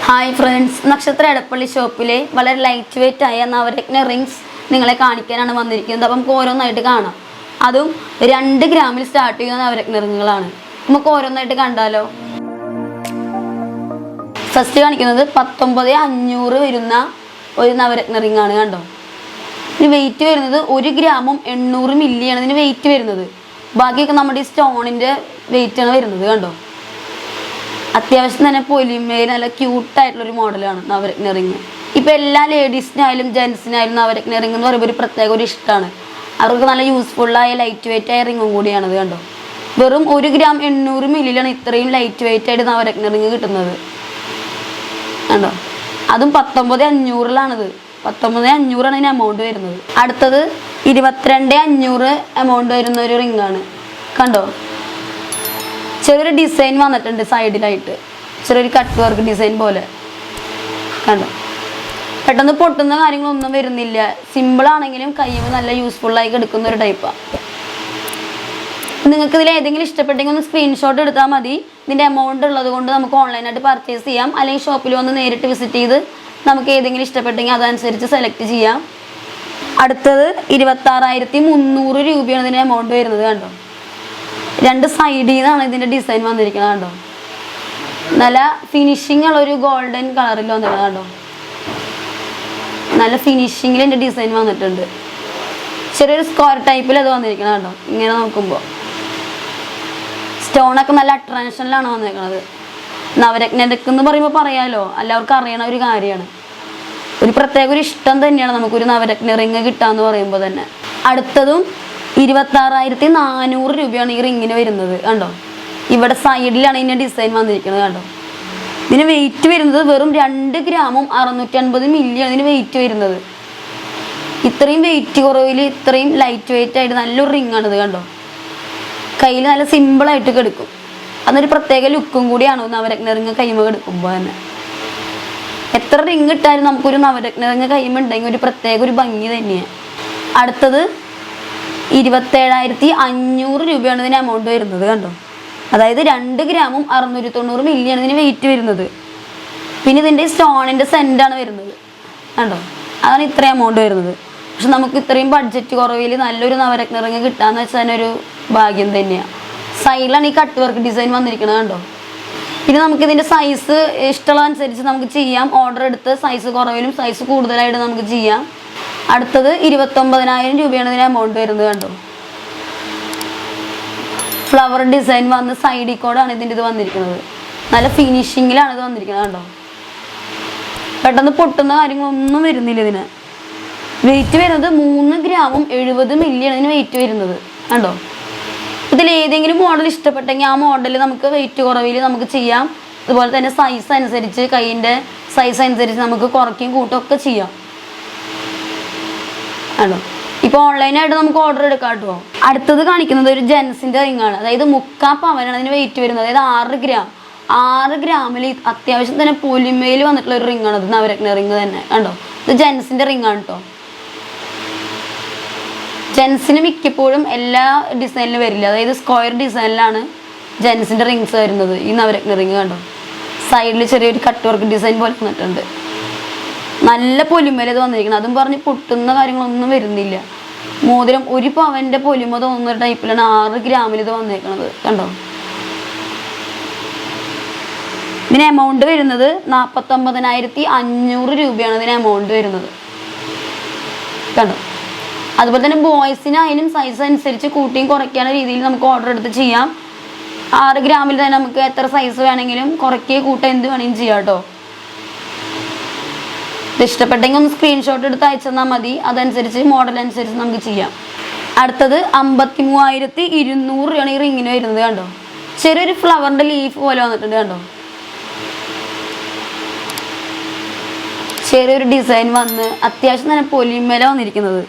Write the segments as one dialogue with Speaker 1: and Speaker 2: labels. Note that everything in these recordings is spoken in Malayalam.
Speaker 1: ഹായ് ഫ്രണ്ട്സ്, നക്ഷത്ര എടപ്പള്ളി ഷോപ്പിലെ വളരെ ലൈറ്റ് വെയിറ്റ് ആയ നവരത്ന റിങ്സ് നിങ്ങളെ കാണിക്കാനാണ് വന്നിരിക്കുന്നത്. അപ്പം നമുക്ക് ഓരോന്നായിട്ട് കാണാം. അതും 2 ഗ്രാമിൽ സ്റ്റാർട്ട് ചെയ്യുന്ന നവരത്ന റിങ്ങുകളാണ്. നമുക്ക് ഓരോന്നായിട്ട് കണ്ടാലോ. ഫസ്റ്റ് കാണിക്കുന്നത് 19,500 വരുന്ന ഒരു നവരത്ന റിംഗ് ആണ്. കണ്ടോ, ഇതിന് വെയിറ്റ് വരുന്നത് 1 ഗ്രാമും 800 മില്ലിയാണ് ഇതിന് വെയിറ്റ് വരുന്നത്. ബാക്കിയൊക്കെ നമ്മുടെ ഈ സ്റ്റോണിൻ്റെ വെയിറ്റാണ് വരുന്നത്. കണ്ടോ, അത്യാവശ്യം തന്നെ പൊലിമയിൽ നല്ല ക്യൂട്ടായിട്ടുള്ളൊരു മോഡലാണ് നവരത്ന റിങ്. ഇപ്പം എല്ലാ ലേഡീസിനായാലും ജെൻസിനായാലും നവരത്ന റിങ് എന്ന് പറയുമ്പോൾ ഒരു പ്രത്യേക ഒരു ഇഷ്ടമാണ്. അവർക്ക് നല്ല യൂസ്ഫുള്ളായ ലൈറ്റ് വെയിറ്റ് ആയ റിങ്ങും കൂടിയാണത്. കണ്ടോ, വെറും 1 ഗ്രാം 800 മില്ലിയിലാണ് ഇത്രയും ലൈറ്റ് വെയിറ്റ് ആയിട്ട് നവരത്ന റിങ് കിട്ടുന്നത്. കണ്ടോ, അതും 19,500-ലാണിത്. 19,500 ഇതിന് എമൗണ്ട് വരുന്നത്. അടുത്തത് 22,500 എമൗണ്ട് വരുന്ന ഒരു റിങ്ങാണ്. കണ്ടോ, ചെറിയൊരു ഡിസൈൻ വന്നിട്ടുണ്ട് സൈഡിലായിട്ട്, ചെറിയൊരു കട്ട് വർക്ക് ഡിസൈൻ പോലെ. കണ്ടോ, പെട്ടെന്ന് പൊട്ടുന്ന കാര്യങ്ങളൊന്നും വരുന്നില്ല. സിമ്പിളാണെങ്കിലും കയ്യിൽ നല്ല യൂസ്ഫുള്ളായി എടുക്കുന്ന ഒരു ടൈപ്പാണ്. നിങ്ങൾക്ക് ഇതിൽ ഏതെങ്കിലും ഇഷ്ടപ്പെട്ടെങ്കിൽ ഒന്ന് സ്ക്രീൻഷോട്ട് എടുത്താൽ മതി. ഇതിൻ്റെ എമൗണ്ട് ഉള്ളത് കൊണ്ട് നമുക്ക് ഓൺലൈനായിട്ട് പർച്ചേസ് ചെയ്യാം, അല്ലെങ്കിൽ ഷോപ്പിൽ വന്ന് നേരിട്ട് വിസിറ്റ് ചെയ്ത് നമുക്ക് ഏതെങ്കിലും ഇഷ്ടപ്പെട്ടെങ്കിൽ അതനുസരിച്ച് സെലക്ട് ചെയ്യാം. അടുത്തത് 26,300 രൂപയാണ് ഇതിൻ്റെ എമൗണ്ട് വരുന്നത്. കണ്ടോ, 2 സൈഡിൽ നിന്നാണ് ഇതിൻ്റെ ഡിസൈൻ വന്നിരിക്കുന്നത്. കണ്ടോ, നല്ല ഫിനിഷിങ് ഉള്ളൊരു ഗോൾഡൻ കളറിൽ വന്നിരിക്കുന്നത്. കണ്ടോ, നല്ല ഫിനിഷിങ്ങിൽ ഇതിൻ്റെ ഡിസൈൻ വന്നിട്ടുണ്ട്. ചെറിയൊരു സ്ക്വയർ ടൈപ്പിൽ അത് വന്നിരിക്കുന്നത്. കണ്ടോ, ഇങ്ങനെ നോക്കുമ്പോൾ സ്റ്റോണൊക്കെ നല്ല അട്രാക്ഷനിലാണ് വന്നിരിക്കുന്നത്. നവരത്നക്ക് എന്ന് പറയുമ്പോൾ പറയാലോ, എല്ലാവർക്കും അറിയണ ഒരു കാര്യമാണ്. ഒരു പ്രത്യേക ഒരു ഇഷ്ടം തന്നെയാണ് നമുക്കൊരു നവരത്ന റിങ് കിട്ടാന്ന് പറയുമ്പോൾ തന്നെ. അടുത്തതും 26,400 രൂപയാണ് ഈ റിങ്ങിന് വരുന്നത്. കണ്ടോ, ഇവിടെ സൈഡിലാണ് ഇതിൻ്റെ ഡിസൈൻ വന്നിരിക്കുന്നത്. കണ്ടോ, ഇതിന് വെയിറ്റ് വരുന്നത് വെറും 2 ഗ്രാമും 650 മില്ലിയാണ് ഇതിന് വെയിറ്റ് വരുന്നത്. ഇത്രയും വെയിറ്റ് കുറവിൽ ഇത്രയും ലൈറ്റ് വെയിറ്റ് ആയിട്ട് നല്ലൊരു റിങ്ങാണിത്. കണ്ടോ, കയ്യിൽ നല്ല സിമ്പിളായിട്ട് കിടക്കും. അതൊരു പ്രത്യേക ലുക്കും കൂടിയാണ് നവരത്ന റിങ് കൈമ എടുക്കുമ്പോൾ തന്നെ. എത്ര റിങ് ഇട്ടാലും നമുക്കൊരു നവരത്ന റിങ് കൈമ ഉണ്ടെങ്കിൽ ഒരു പ്രത്യേക ഒരു ഭംഗി തന്നെയാണ്. അടുത്തത് 27,500 രൂപയാണ് ഇതിന് എമൗണ്ട് വരുന്നത്. കണ്ടോ, അതായത് 2 ഗ്രാമും 690 മില്ലിയാണ് ഇതിന് വെയിറ്റ് വരുന്നത്. പിന്നെ ഇതിൻ്റെ സ്റ്റോണിൻ്റെ സെൻറ്റാണ് വരുന്നത്. കണ്ടോ, അതാണ് ഇത്രയും എമൗണ്ട് വരുന്നത്. പക്ഷെ നമുക്ക് ഇത്രയും ബഡ്ജറ്റ് കുറവിൽ നല്ലൊരു നവരത്ന റിങ് കിട്ടാന്ന് വെച്ചാൽ തന്നെ ഒരു ഭാഗ്യം തന്നെയാണ്. സൈഡിലാണ് ഈ കട്ട് വർക്ക് ഡിസൈൻ വന്നിരിക്കുന്നത്. കണ്ടോ, പിന്നെ നമുക്കിതിൻ്റെ സൈസ് ഇഷ്ടമുള്ള അനുസരിച്ച് നമുക്ക് ചെയ്യാം. ഓർഡർ എടുത്ത് സൈസ് കുറവിലും സൈസ് കൂടുതലായിട്ട് നമുക്ക് ചെയ്യാം. അടുത്തത് 29,000 രൂപയാണ് ഇതിന് എമൗണ്ട് വരുന്നത്. കണ്ടോ, ഫ്ലവർ ഡിസൈൻ വന്ന് സൈഡിൽ കൂടെയാണ് ഇതിൻ്റെ ഇത് വന്നിരിക്കുന്നത്. നല്ല ഫിനിഷിങ്ങിലാണ് ഇത് വന്നിരിക്കുന്നത്. കണ്ടോ, പെട്ടെന്ന് പൊട്ടുന്ന കാര്യങ്ങളൊന്നും വരുന്നില്ല. ഇതിന് വെയിറ്റ് വരുന്നത് 3 ഗ്രാമും 70 മില്ലിയാണ് ഇതിന് വെയിറ്റ് വരുന്നത്. കണ്ടോ, ഇതിൽ ഏതെങ്കിലും മോഡൽ ഇഷ്ടപ്പെട്ടെങ്കിൽ ആ മോഡൽ നമുക്ക് വെയിറ്റ് കുറവിൽ നമുക്ക് ചെയ്യാം. അതുപോലെ തന്നെ സൈസ് അനുസരിച്ച് കൈയിൻ്റെ സൈസ് അനുസരിച്ച് നമുക്ക് കുറയ്ക്കും കൂട്ടുമൊക്കെ ചെയ്യാം. ആണോ, ഇപ്പോൾ ഓൺലൈനായിട്ട് നമുക്ക് ഓർഡർ എടുക്കാം കേട്ടോ. അടുത്തത് കാണിക്കുന്നത് ഒരു ജെൻസിൻ്റെ റിങ്ങാണ്. അതായത് 3/4 പവനാണ് അതിന് വെയിറ്റ് വരുന്നത്. അതായത് 6 ഗ്രാമിൽ അത്യാവശ്യം തന്നെ പൊലിമയിൽ വന്നിട്ടുള്ള ഒരു റിങ്ങാണ് ഇത്, നവരത്ന റിങ് തന്നെ. കണ്ടോ, ഇത് ജെൻസിൻ്റെ റിങ്ങാണ് കേട്ടോ. ജെൻസിന് മിക്കപ്പോഴും എല്ലാ ഡിസൈനിലും വരില്ല. അതായത് സ്ക്വയർ ഡിസൈനിലാണ് ജെൻസിൻ്റെ റിങ്സ് വരുന്നത് ഈ നവരത്ന റിങ്. കണ്ടോ, സൈഡിൽ ചെറിയൊരു കട്ട് വർക്ക് ഡിസൈൻ പോലെ വന്നിട്ടുണ്ട്. നല്ല പൊലിമയിൽ ഇത് വന്നിരിക്കണം. അതും പറഞ്ഞ് പൊട്ടുന്ന കാര്യങ്ങളൊന്നും വരുന്നില്ല. മോതിരം 1 പവൻ്റെ പൊലിമ തോന്നുന്ന ടൈപ്പിലാണ് 6 ഗ്രാമിൽ ഇത് വന്നിരിക്കുന്നത്. കണ്ടോ, ഇതിന് എമൗണ്ട് വരുന്നത് 49,500 രൂപയാണ് ഇതിന് എമൗണ്ട് വരുന്നത്. കണ്ടോ, അതുപോലെ തന്നെ ബോയ്സിനായാലും സൈസ് അനുസരിച്ച് കൂട്ടിയും കുറയ്ക്കാനുള്ള രീതിയിൽ നമുക്ക് ഓർഡർ എടുത്ത് ചെയ്യാം. 6 ഗ്രാമിൽ തന്നെ നമുക്ക് എത്ര സൈസ് വേണമെങ്കിലും കുറയ്ക്കുകയും കൂട്ടുക എന്ത് വേണമെങ്കിലും ചെയ്യാം കേട്ടോ. ഇത് ഇഷ്ടപ്പെട്ടെങ്കിൽ ഒന്ന് സ്ക്രീൻഷോട്ട് എടുത്ത് അയച്ചു തന്നാൽ മതി. അതനുസരിച്ച് മോഡൽ അനുസരിച്ച് നമുക്ക് ചെയ്യാം. അടുത്തത് 53,200 രൂപയാണ് ഈ റിങ്ങിന് വരുന്നത്. കണ്ടോ, ചെറിയൊരു ഫ്ലവറിൻ്റെ ലീഫ് പോലെ വന്നിട്ടുണ്ട്. കണ്ടോ, ചെറിയൊരു ഡിസൈൻ വന്ന് അത്യാവശ്യം തന്നെ പൊലിമേല വന്നിരിക്കുന്നത്.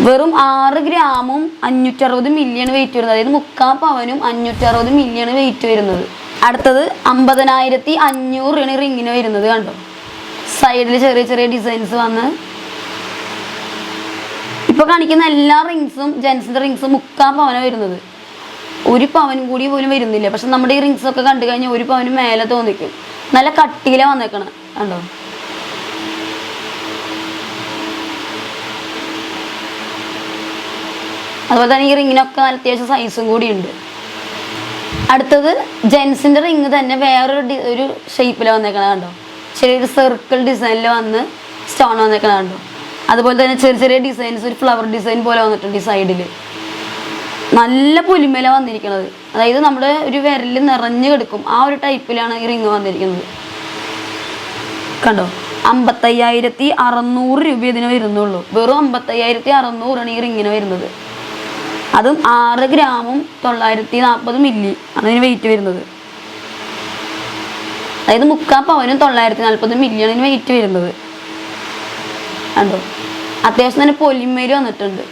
Speaker 1: വെറും 6 ഗ്രാമും 560 മില്ലിയാണ് വെയിറ്റ് വരുന്നത്. അതായത് 3/4 പവനും 560 മില്ലിയാണ് വെയിറ്റ് വരുന്നത്. അടുത്തത് 50,500 രൂപയാണ് റിങ്ങിന് വരുന്നത്. കണ്ടോ, സൈഡിൽ ചെറിയ ചെറിയ ഡിസൈൻസ് വന്ന്. ഇപ്പോൾ കാണിക്കുന്ന എല്ലാ റിങ്സും ജെൻസിൻ്റെ റിങ്സും 3/4 പവനാണ് വരുന്നത്. 1 പവൻ കൂടി പോലും വരുന്നില്ല. പക്ഷെ നമ്മുടെ ഈ റിങ്സ് ഒക്കെ കണ്ടു കഴിഞ്ഞാൽ 1 പവന് മേലെ തോന്നിക്കും. നല്ല കട്ടിയിലാണ് വന്നേക്കണം കണ്ടോ. അതുപോലെ തന്നെ ഈ റിങ്ങിനൊക്കെ നല്ല അത്യാവശ്യം സൈസും കൂടി ഉണ്ട്. അടുത്തത് ജെൻസിൻ്റെ റിങ് തന്നെ വേറൊരു ഷേപ്പിൽ വന്നേക്കണം കണ്ടോ. ചെറിയൊരു സർക്കിൾ ഡിസൈനിൽ വന്ന് സ്റ്റോൺ വന്നേക്കണം കണ്ടോ. അതുപോലെ തന്നെ ചെറിയ ചെറിയ ഡിസൈൻസ്, ഒരു ഫ്ലവർ ഡിസൈൻ പോലെ വന്നിട്ടുണ്ട് ഈ സൈഡിൽ. നല്ല പൊലിമേല വന്നിരിക്കുന്നത്, അതായത് നമ്മുടെ ഒരു വിരൽ നിറഞ്ഞു കിടക്കും ആ ഒരു ടൈപ്പിലാണ് ഈ റിങ് വന്നിരിക്കുന്നത് കണ്ടോ. 55,600 രൂപ ഇതിന് വരുന്നുള്ളൂ. വെറും 55,600 ഈ റിങ്ങിന് വരുന്നത്. അതും 6 ഗ്രാമും 940 മില്ലി ആണ് ഇതിന് വെയിറ്റ് വരുന്നത്. അതായത് 3/4 പവനും 940 മില്ലിയാണ് ഇതിന് വെയിറ്റ് വരുന്നത് കണ്ടോ. അത്യാവശ്യം തന്നെ പൊലിമേല് വന്നിട്ടുണ്ട്.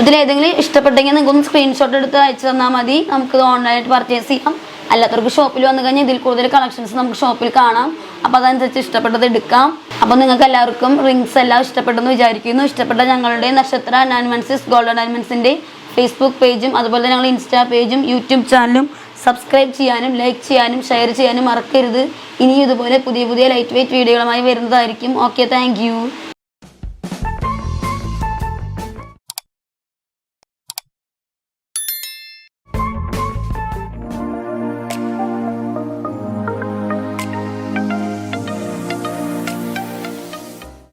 Speaker 1: ഇതിലേതെങ്കിലും ഇഷ്ടപ്പെട്ടെങ്കിൽ നിങ്ങൾക്കൊന്ന് സ്ക്രീൻഷോട്ട് എടുത്ത് അയച്ചു തന്നാൽ മതി. നമുക്കിത് ഓൺലൈനായിട്ട് പർച്ചേസ് ചെയ്യാം. അല്ലാത്തവർക്ക് ഷോപ്പിൽ വന്നു കഴിഞ്ഞാൽ ഇതിൽ കൂടുതൽ കളക്ഷൻസ് നമുക്ക് ഷോപ്പിൽ കാണാം. അപ്പോൾ അതനുസരിച്ച് ഇഷ്ടപ്പെട്ടത് എടുക്കാം. അപ്പോൾ നിങ്ങൾക്ക് എല്ലാവർക്കും റിങ്സ് എല്ലാം ഇഷ്ടപ്പെട്ടെന്ന് വിചാരിക്കുന്നു. ഇഷ്ടപ്പെട്ട ഞങ്ങളുടെ നക്ഷത്ര ഡയമണ്ട്സ് ഗോൾഡൻ ഡയമണ്ട്സിൻ്റെ ഫേസ്ബുക്ക് പേജും അതുപോലെ തന്നെ ഞങ്ങളുടെ ഇൻസ്റ്റാ പേജും യൂട്യൂബ് ചാനലും സബ്സ്ക്രൈബ് ചെയ്യാനും ലൈക്ക് ചെയ്യാനും ഷെയർ ചെയ്യാനും മറക്കരുത്. ഇനിയും ഇതുപോലെ പുതിയ പുതിയ ലൈറ്റ് വെയ്റ്റ് വീഡിയോകളുമായി വരുന്നതായിരിക്കും. Okay, thank you.